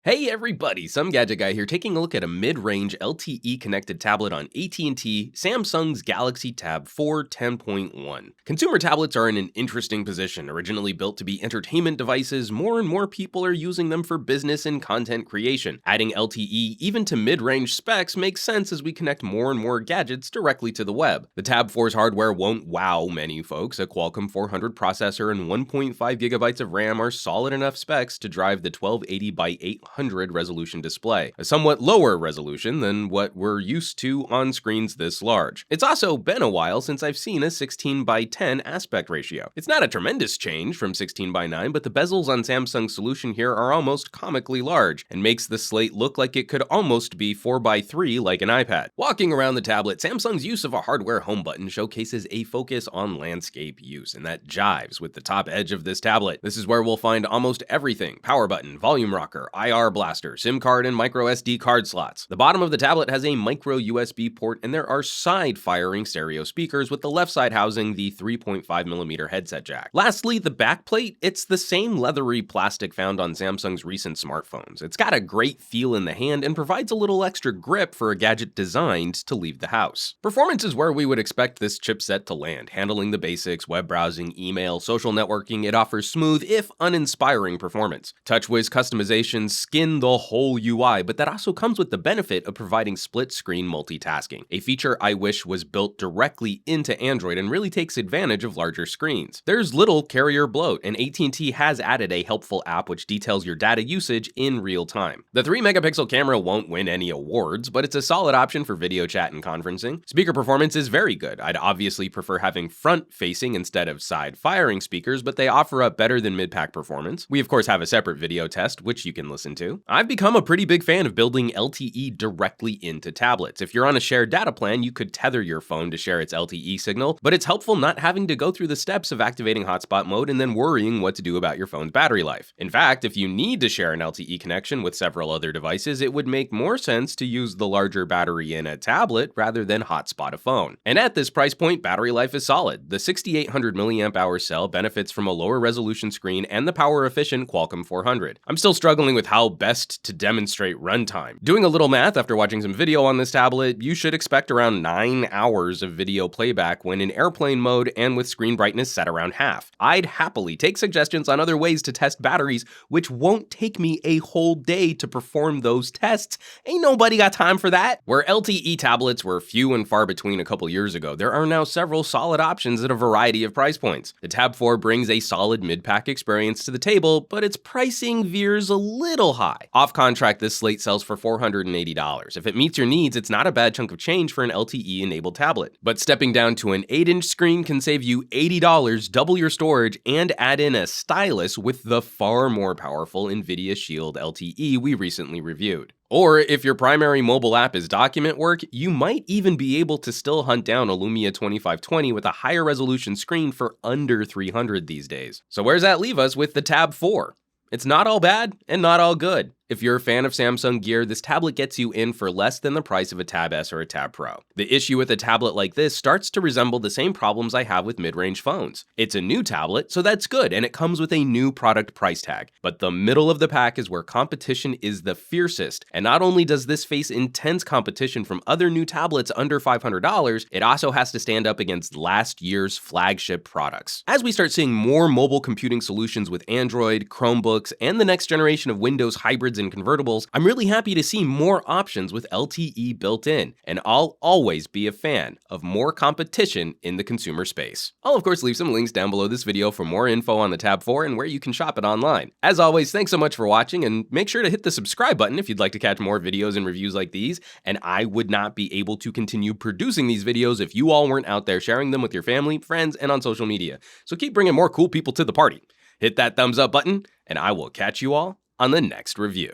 Hey everybody, some gadget guy here taking a look at a mid-range LTE connected tablet on AT&T, Samsung's Galaxy Tab 4 10.1. Consumer tablets are in an interesting position. Originally built to be entertainment devices, more and more people are using them for business and content creation. Adding LTE even to mid-range specs makes sense as we connect more and more gadgets directly to the web. The Tab 4's hardware won't wow many folks. A Qualcomm 400 processor and 1.5 gigabytes of RAM are solid enough specs to drive the 1280 by 800 resolution display, a somewhat lower resolution than what we're used to on screens this large. It's also been a while since I've seen a 16 by 10 aspect ratio. It's not a tremendous change from 16 by 9, but the bezels on Samsung's solution here are almost comically large and makes the slate look like it could almost be 4 by 3 like an iPad. Walking around the tablet, Samsung's use of a hardware home button showcases a focus on landscape use, and that jives with the top edge of this tablet. This is where we'll find almost everything: power button, volume rocker, IR blaster, SIM card, and micro SD card slots. The bottom of the tablet has a micro USB port, and there are side-firing stereo speakers, with the left side housing the 3.5mm headset jack. Lastly, the backplate, it's the same leathery plastic found on Samsung's recent smartphones. It's got a great feel in the hand and provides a little extra grip for a gadget designed to leave the house. Performance is where we would expect this chipset to land. Handling the basics, web browsing, email, social networking, it offers smooth, if uninspiring, performance. TouchWiz customizations skin the whole UI, but that also comes with the benefit of providing split-screen multitasking, a feature I wish was built directly into Android and really takes advantage of larger screens. There's little carrier bloat, and AT&T has added a helpful app which details your data usage in real time. The 3-megapixel camera won't win any awards, but it's a solid option for video chat and conferencing. Speaker performance is very good. I'd obviously prefer having front-facing instead of side-firing speakers, but they offer up better than mid-pack performance. We of course have a separate video test, which you can listen to. I've become a pretty big fan of building LTE directly into tablets. If you're on a shared data plan, you could tether your phone to share its LTE signal, but it's helpful not having to go through the steps of activating hotspot mode and then worrying what to do about your phone's battery life. In fact, if you need to share an LTE connection with several other devices, it would make more sense to use the larger battery in a tablet rather than hotspot a phone. And at this price point, battery life is solid. The 6800 mAh cell benefits from a lower resolution screen and the power-efficient Qualcomm 400. I'm still struggling with how best to demonstrate runtime. Doing a little math after watching some video on this tablet, you should expect around 9 hours of video playback when in airplane mode and with screen brightness set around half. I'd happily take suggestions on other ways to test batteries, which won't take me a whole day to perform those tests. Ain't nobody got time for that. Where LTE tablets were few and far between a couple years ago, there are now several solid options at a variety of price points. The Tab 4 brings a solid mid-pack experience to the table, but its pricing veers a little high. Off-contract, this slate sells for $480. If it meets your needs, it's not a bad chunk of change for an LTE-enabled tablet. But stepping down to an 8-inch screen can save you $80, double your storage, and add in a stylus with the far more powerful NVIDIA Shield LTE we recently reviewed. Or if your primary mobile app is document work, you might even be able to still hunt down a Lumia 2520 with a higher resolution screen for under $300 these days. So where's that leave us with the Tab 4? It's not all bad and not all good. If you're a fan of Samsung gear, this tablet gets you in for less than the price of a Tab S or a Tab Pro. The issue with a tablet like this starts to resemble the same problems I have with mid-range phones. It's a new tablet, so that's good, and it comes with a new product price tag. But the middle of the pack is where competition is the fiercest, and not only does this face intense competition from other new tablets under $500, it also has to stand up against last year's flagship products. As we start seeing more mobile computing solutions with Android, Chromebooks, and the next generation of Windows hybrids and convertibles, I'm really happy to see more options with LTE built in, and I'll always be a fan of more competition in the consumer space. I'll of course leave some links down below this video for more info on the Tab 4 and where you can shop it online. As always, thanks so much for watching, and make sure to hit the subscribe button if you'd like to catch more videos and reviews like these, and I would not be able to continue producing these videos if you all weren't out there sharing them with your family, friends, and on social media. So keep bringing more cool people to the party. Hit that thumbs up button, and I will catch you all on the next review.